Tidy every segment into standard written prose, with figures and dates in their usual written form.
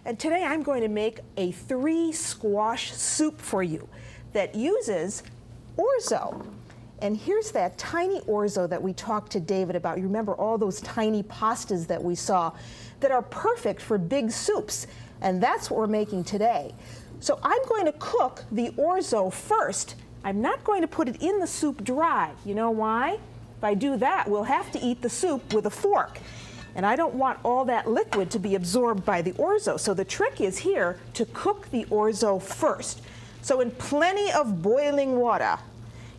And today I'm going to make a 3-squash soup for you that uses orzo. And here's that tiny orzo that we talked to David about. You remember all those tiny pastas that we saw that are perfect for big soups. And that's what we're making today. So I'm going to cook the orzo first. I'm not going to put it in the soup dry. You know why? If I do that, we'll have to eat the soup with a fork. And I don't want all that liquid to be absorbed by the orzo. So the trick is here to cook the orzo first. So in plenty of boiling water,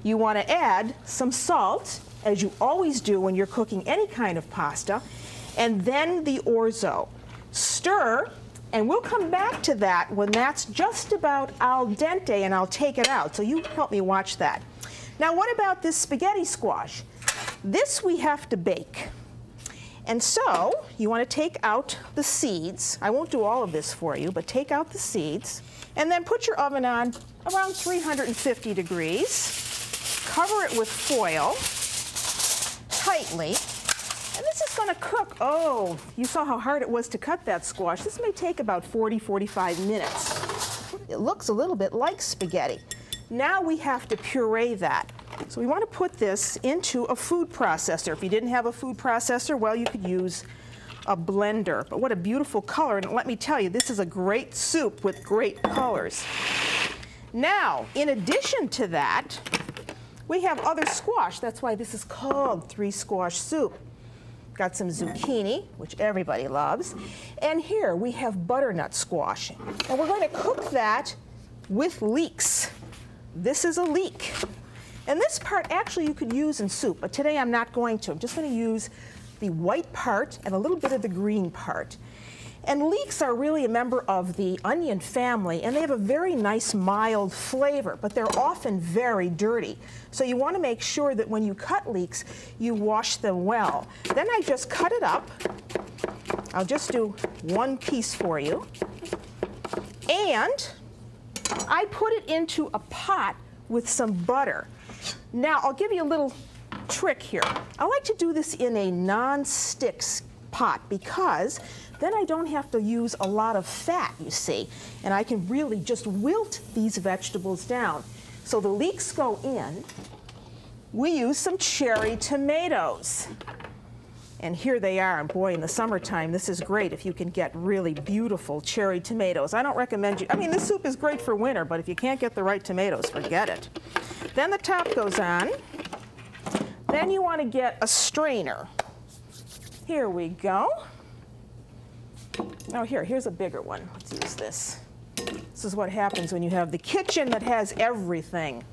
you want to add some salt, as you always do when you're cooking any kind of pasta, and then the orzo. Stir, and we'll come back to that when that's just about al dente and I'll take it out. So you help me watch that. Now what about this spaghetti squash? This we have to bake. And so you want to take out the seeds. I won't do all of this for you, but take out the seeds. And then put your oven on around 350 degrees. Cover it with foil tightly. And this is going to cook. Oh, you saw how hard it was to cut that squash. This may take about 40-45 minutes. It looks a little bit like spaghetti. Now we have to puree that. So we want to put this into a food processor. If you didn't have a food processor, well, you could use a blender. But what a beautiful color. And let me tell you, this is a great soup with great colors. Now, in addition to that, we have other squash. That's why this is called 3-squash soup. Got some zucchini, which everybody loves. And here we have butternut squash. And we're going to cook that with leeks. This is a leek. And this part actually you could use in soup, but today I'm not going to. I'm just going to use the white part and a little bit of the green part. And leeks are really a member of the onion family, and they have a very nice mild flavor, but they're often very dirty. So you want to make sure that when you cut leeks, you wash them well. Then I just cut it up. I'll just do one piece for you. And I put it into a pot with some butter. Now, I'll give you a little trick here. I like to do this in a non-stick pot because then I don't have to use a lot of fat, you see, and I can really just wilt these vegetables down. So the leeks go in. We use some cherry tomatoes. And here they are, and boy, in the summertime, this is great if you can get really beautiful cherry tomatoes. I don't recommend you, I mean, this soup is great for winter, but if you can't get the right tomatoes, forget it. Then the top goes on. Then you want to get a strainer. Here we go. Oh, here's a bigger one. Let's use this. This is what happens when you have the kitchen that has everything.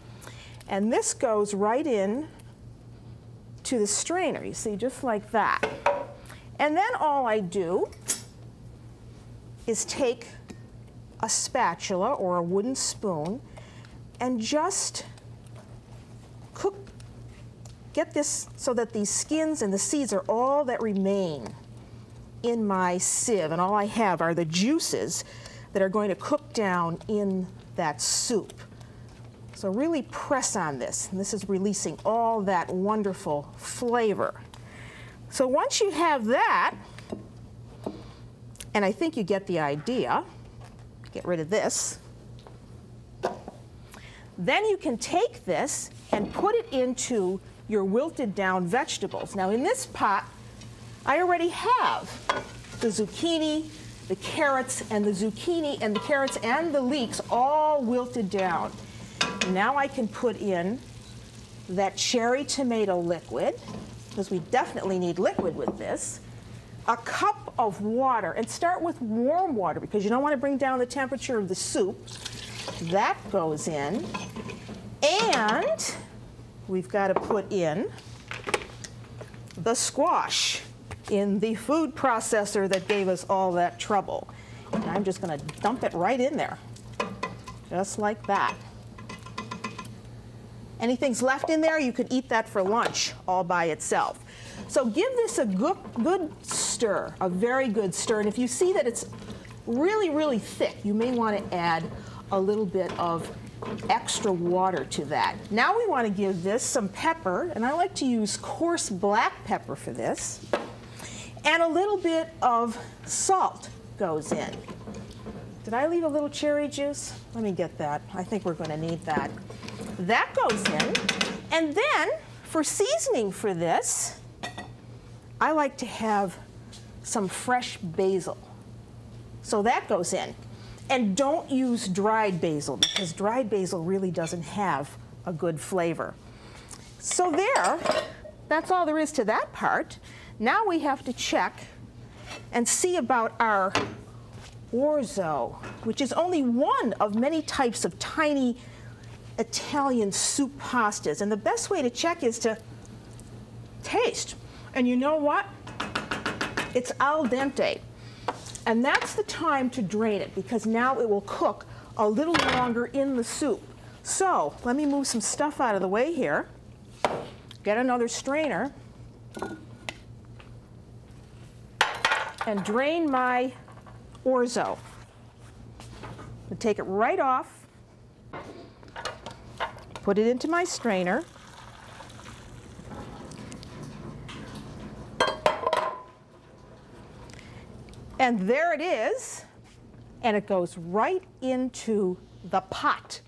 And this goes right in to the strainer, you see, just like that. And then all I do is take a spatula or a wooden spoon and just get this so that these skins and the seeds are all that remain in my sieve, and all I have are the juices that are going to cook down in that soup. So really press on this, and this is releasing all that wonderful flavor. So once you have that, and I think you get the idea, get rid of this, then you can take this and put it into your wilted down vegetables. Now in this pot, I already have the zucchini, the carrots, and the zucchini, and the carrots and the leeks all wilted down. Now I can put in that cherry tomato liquid, because we definitely need liquid with this, a cup of water, and start with warm water because you don't want to bring down the temperature of the soup. That goes in, and we've got to put in the squash in the food processor that gave us all that trouble. And I'm just going to dump it right in there, just like that. Anything's left in there, you could eat that for lunch all by itself. So give this a good stir, a very good stir. And if you see that it's really, really thick, you may want to add a little bit of extra water to that. Now we want to give this some pepper, and I like to use coarse black pepper for this. And a little bit of salt goes in. Did I leave a little cherry juice? Let me get that. I think we're going to need that. That goes in. And then, for seasoning for this, I like to have some fresh basil. So that goes in. And don't use dried basil, because dried basil really doesn't have a good flavor. So there, that's all there is to that part. Now we have to check and see about our orzo, which is only one of many types of tiny Italian soup pastas. And the best way to check is to taste. And you know what? It's al dente. And that's the time to drain it, because now it will cook a little longer in the soup. So let me move some stuff out of the way here. Get another strainer and drain my orzo. I'll take it right off, put it into my strainer. And there it is, and it goes right into the pot.